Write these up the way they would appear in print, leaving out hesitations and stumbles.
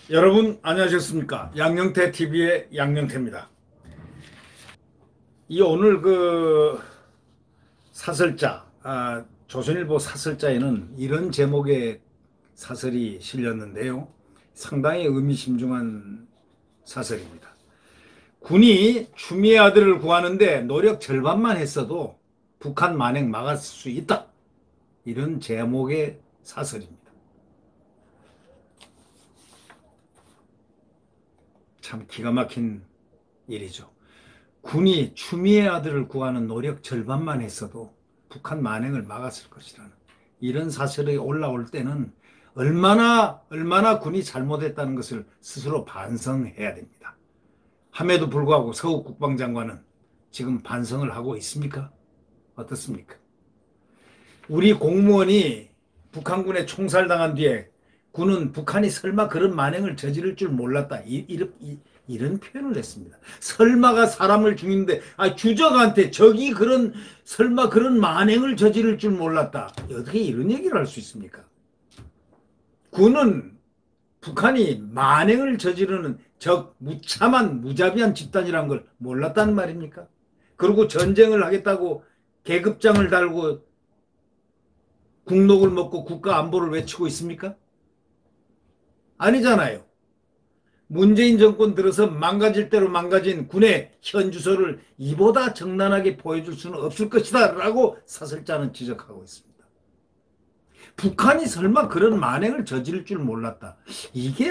여러분 안녕하셨습니까? 양영태 TV의 양영태입니다. 이 오늘 사설자, 조선일보 사설자에는 이런 제목의 사설이 실렸는데요. 상당히 의미심중한 사설입니다. 군이 추미애 아들을 구하는데 노력 절반만 했어도 북한 만행 막을 수 있다. 이런 제목의 사설입니다. 참 기가 막힌 일이죠. 군이 추미애 아들을 구하는 노력 절반만 했어도 북한 만행을 막았을 것이라는 이런 사설이 올라올 때는 얼마나 군이 잘못했다는 것을 스스로 반성해야 됩니다. 함에도 불구하고 서욱 국방장관은 지금 반성을 하고 있습니까? 어떻습니까? 우리 공무원이 북한군에 총살당한 뒤에 군은 북한이 설마 그런 만행을 저지를 줄 몰랐다. 이런 표현을 했습니다. 설마가 사람을 죽이는데 주적한테 적이 설마 그런 만행을 저지를 줄 몰랐다. 어떻게 이런 얘기를 할 수 있습니까? 군은 북한이 만행을 저지르는 무참한 무자비한 집단이란 걸 몰랐다는 말입니까? 그리고 전쟁을 하겠다고 계급장을 달고 국록을 먹고 국가 안보를 외치고 있습니까? 아니잖아요. 문재인 정권 들어서 망가질 대로 망가진 군의 현 주소를 이보다 정난하게 보여줄 수는 없을 것이다 라고 사설자는 지적하고 있습니다. 북한이 설마 그런 만행을 저지를 줄 몰랐다. 이게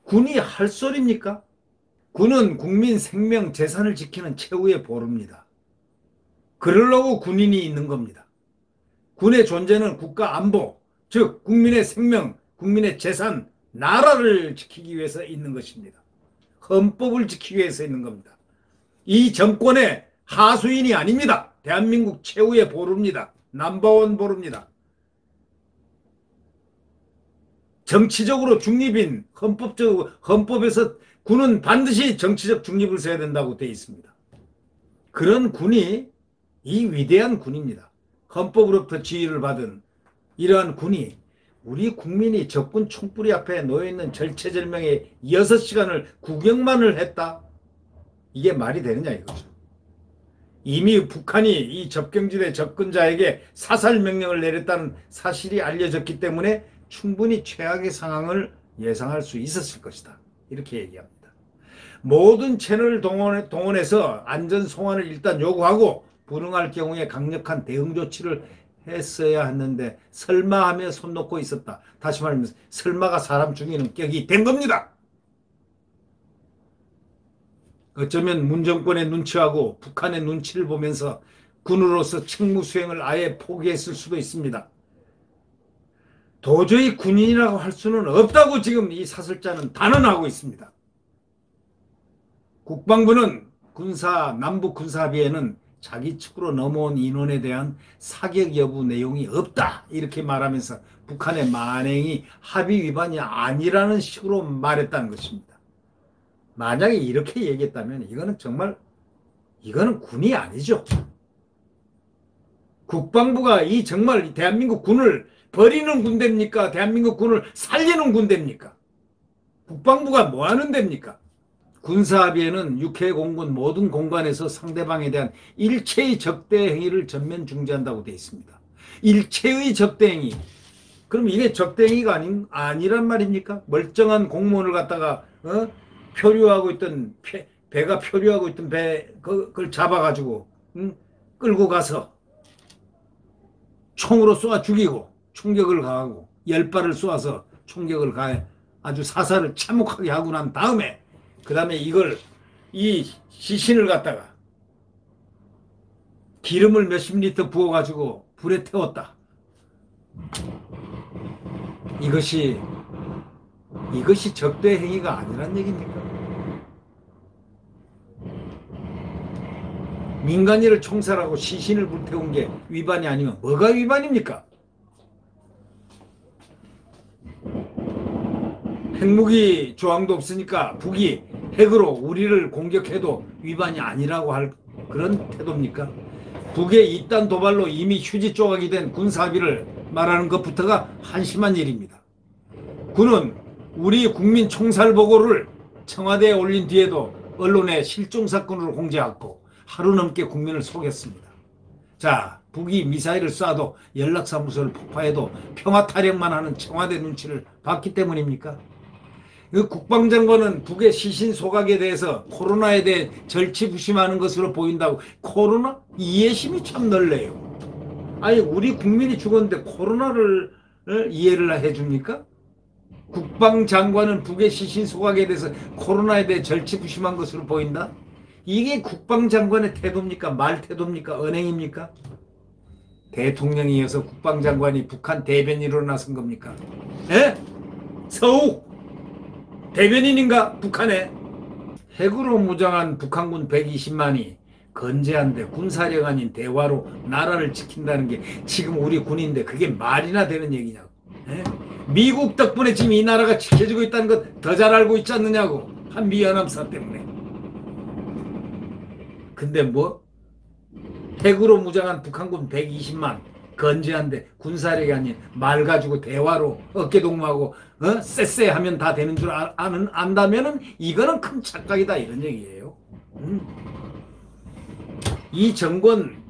군이 할 소리입니까? 군은 국민 생명 재산을 지키는 최후의 보루입니다. 그러려고 군인이 있는 겁니다. 군의 존재는 국가 안보, 즉 국민의 생명, 국민의 재산, 나라를 지키기 위해서 있는 것입니다. 헌법을 지키기 위해서 있는 겁니다. 이 정권의 하수인이 아닙니다. 대한민국 최후의 보루입니다. 넘버원 보루입니다. 정치적으로 중립인 헌법에서 군은 반드시 정치적 중립을 써야 된다고 되어 있습니다. 그런 군이 이 위대한 군입니다. 헌법으로부터 지휘를 받은 이러한 군이 우리 국민이 적군 총뿌리 앞에 놓여있는 절체절명의 6시간을 구경만을 했다? 이게 말이 되느냐 이거죠. 이미 북한이 이 접경지대 접근자에게 사살명령을 내렸다는 사실이 알려졌기 때문에 충분히 최악의 상황을 예상할 수 있었을 것이다. 이렇게 얘기합니다. 모든 채널을 동원해서 안전 송환을 일단 요구하고 불응할 경우에 강력한 대응 조치를 했어야 했는데 설마 하며 손 놓고 있었다. 다시 말하면 설마가 사람 죽이는 격이 된 겁니다. 어쩌면 문 정권의 눈치하고 북한의 눈치를 보면서 군으로서 책무 수행을 아예 포기했을 수도 있습니다. 도저히 군인이라고 할 수는 없다고 지금 이 사설자는 단언하고 있습니다. 국방부는 남북군사합의에는 자기 측으로 넘어온 인원에 대한 사격 여부 내용이 없다 이렇게 말하면서 북한의 만행이 합의 위반이 아니라는 식으로 말했다는 것입니다. 만약에 이렇게 얘기했다면 이거는 군이 아니죠. 국방부가 정말 대한민국 군을 버리는 군대입니까? 대한민국 군을 살리는 군대입니까? 국방부가 뭐 하는 데입니까? 군사합의에는 육해 공군 모든 공간에서 상대방에 대한 일체의 적대 행위를 전면 중지한다고 되어 있습니다. 일체의 적대 행위. 그럼 이게 적대 행위가 아니란 말입니까? 멀쩡한 공무원을 갖다가 표류하고 있던 배가 표류하고 있던 그걸 잡아가지고 끌고 가서 총으로 쏘아 죽이고 총격을 가하고 10발을 쏘아서 총격을 가해 아주 사살을 참혹하게 하고 난 다음에 그 다음에 이 시신을 갖다가 기름을 몇십 리터 부어가지고 불에 태웠다. 이것이 적대 행위가 아니란 얘기입니까? 민간인을 총살하고 시신을 불태운 게 위반이 아니면 뭐가 위반입니까? 핵무기 조항도 없으니까 북이 핵으로 우리를 공격해도 위반이 아니라고 할 그런 태도입니까? 북의 이딴 도발로 이미 휴지 조각이 된 군사합의를 말하는 것부터가 한심한 일입니다. 군은 우리 국민 총살 보고를 청와대에 올린 뒤에도 언론에 실종 사건으로 공개하고 하루 넘게 국민을 속였습니다. 자, 북이 미사일을 쏴도 연락사무소를 폭파해도 평화 타령만 하는 청와대 눈치를 봤기 때문입니까? 그 국방장관은 북의 시신 소각에 대해서 코로나에 대해 절치부심하는 것으로 보인다고. 코로나? 이해심이 참 넓네요. 아니, 우리 국민이 죽었는데 코로나를 이해를 해줍니까? 국방장관은 북의 시신 소각에 대해서 코로나에 대해 절치부심한 것으로 보인다? 이게 국방장관의 태도입니까? 말태도입니까? 언행입니까? 대통령이 이어서 국방장관이 북한 대변인으로 나선 겁니까? 에? 서욱! 대변인인가? 북한에? 핵으로 무장한 북한군 120만이 건재한데 군사력 아닌 대화로 나라를 지킨다는 게 지금 우리 군인데 그게 말이나 되는 얘기냐고. 에? 미국 덕분에 지금 이 나라가 지켜지고 있다는 것 더 잘 알고 있지 않느냐고. 한미연합사 때문에. 근데 뭐? 핵으로 무장한 북한군 120만 건재한데 군사력이 아닌 말 가지고 대화로 어깨동무하고 쎄쎄하면 다 되는 줄 안다면은 이거는 큰 착각이다 이런 얘기예요. 이 정권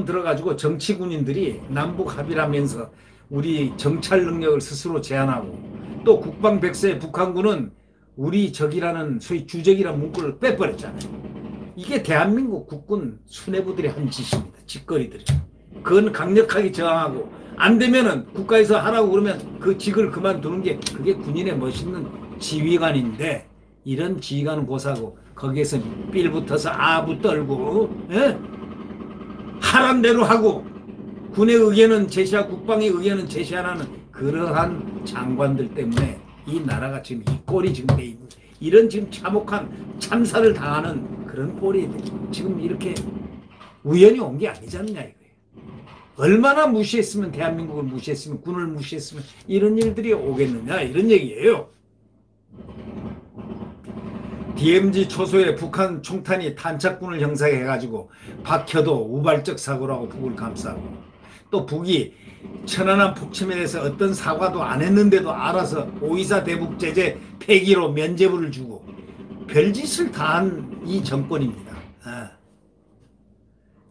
들어가지고 정치군인들이 남북 합의를 하면서 우리 정찰 능력을 스스로 제한하고 또 국방백서에 북한군은 우리 적이라는 소위 주적이라는 문구를 빼버렸잖아요. 이게 대한민국 국군 수뇌부들이 한 짓입니다. 짓거리들이. 그건 강력하게 저항하고 안 되면은 국가에서 하라고 그러면 그 직을 그만두는 게 그게 군인의 멋있는 지휘관인데 이런 지휘관은 고사고 거기에서 삘 붙어서 아부 떨고 하란 대로 하고 군의 의견은 제시하고 국방의 의견은 제시 안 하는 그러한 장관들 때문에 이 나라가 지금 이 꼴이 지금 돼 있는 이런 지금 참혹한 참사를 당하는 그런 꼴이 지금 이렇게 우연히 온 게 아니지 않느냐 이거예요. 얼마나 무시했으면 대한민국을 무시했으면 군을 무시했으면 이런 일들이 오겠느냐 이런 얘기예요. DMZ 초소에 북한 총탄이 탄착군을 형성해가지고 박혀도 우발적 사고라고 북을 감싸고 또 북이 천안함 폭침에 대해서 어떤 사과도 안 했는데도 알아서 5.24 대북 제재 폐기로 면죄부를 주고 별짓을 다 한 이 정권입니다.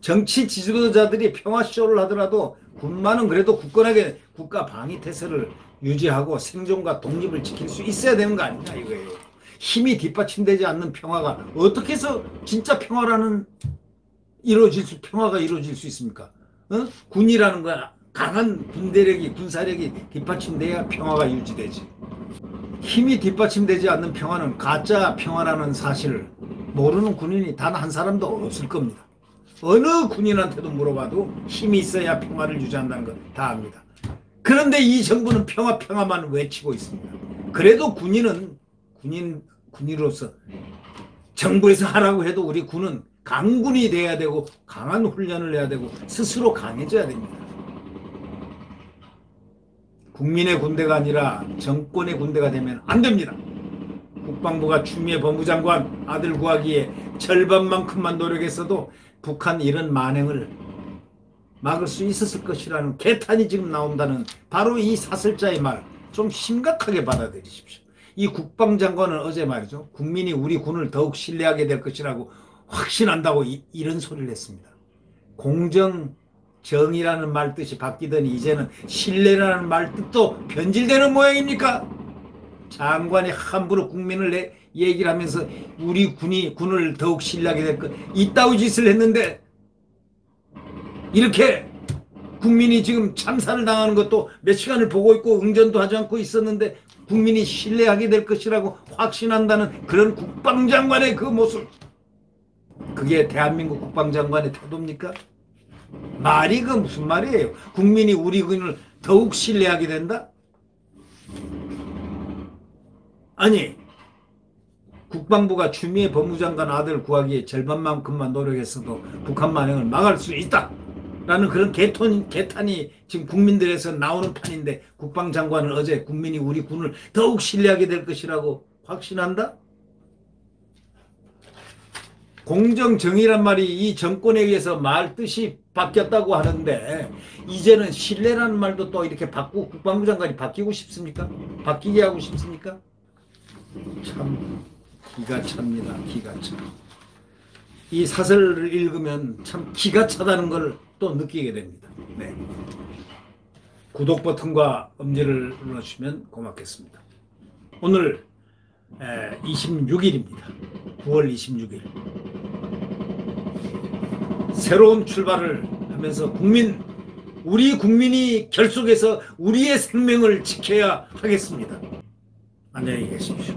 정치 지도자들이 평화쇼를 하더라도 군만은 그래도 굳건하게 국가 방위태세를 유지하고 생존과 독립을 지킬 수 있어야 되는 거 아니냐 이거예요. 힘이 뒷받침되지 않는 평화가 어떻게 해서 진짜 평화가 이루어질 수 있습니까? 군이라는 거야. 강한 군대력이 군사력이 뒷받침돼야 평화가 유지되지. 힘이 뒷받침되지 않는 평화는 가짜 평화라는 사실을 모르는 군인이 단 한 사람도 없을 겁니다. 어느 군인한테도 물어봐도 힘이 있어야 평화를 유지한다는 건 다 압니다. 그런데 이 정부는 평화만 외치고 있습니다. 그래도 군인으로서 정부에서 하라고 해도 우리 군은 강군이 돼야 되고 강한 훈련을 해야 되고 스스로 강해져야 됩니다. 국민의 군대가 아니라 정권의 군대가 되면 안 됩니다. 국방부가 추미애 법무장관 아들 구하기에 절반만큼만 노력했어도 북한 이런 만행을 막을 수 있었을 것이라는 개탄이 지금 나온다는 바로 이 사설자의 말 좀 심각하게 받아들이십시오. 이 국방장관은 어제 말이죠. 국민이 우리 군을 더욱 신뢰하게 될 것이라고 확신한다고 이런 소리를 했습니다. 공정, 정의라는 말 뜻이 바뀌더니 이제는 신뢰라는 말 뜻도 변질되는 모양입니까? 장관이 함부로 국민을 얘기를 하면서 우리 군을 더욱 신뢰하게 될 것 이따위 짓을 했는데 이렇게 국민이 지금 참사를 당하는 것도 몇 시간을 보고 있고 응전도 하지 않고 있었는데 국민이 신뢰하게 될 것이라고 확신한다는 그런 국방장관의 그 모습, 그게 대한민국 국방장관의 태도입니까? 말이 그 무슨 말이에요? 국민이 우리 군을 더욱 신뢰하게 된다? 아니, 국방부가 추미애 법무장관 아들 구하기에 절반만큼만 노력했어도 북한 만행을 막을 수 있다 라는 그런 개탄이 지금 국민들에서 나오는 판인데 국방장관은 어제 국민이 우리 군을 더욱 신뢰하게 될 것이라고 확신한다? 공정정의란 말이 이 정권에 의해서 말 뜻이 바뀌었다고 하는데 이제는 신뢰라는 말도 또 이렇게 바꾸고 국방부 장관이 바뀌고 싶습니까? 바뀌게 하고 싶습니까? 참 기가 찹니다. 기가 차. 이 사설을 읽으면 참 기가 차다는 걸 또 느끼게 됩니다. 네. 구독 버튼과 엄지를 눌러주시면 고맙겠습니다. 오늘 26일입니다. 9월 26일. 새로운 출발을 하면서 우리 국민이 결속해서 우리의 생명을 지켜야 하겠습니다. 안녕히 계십시오.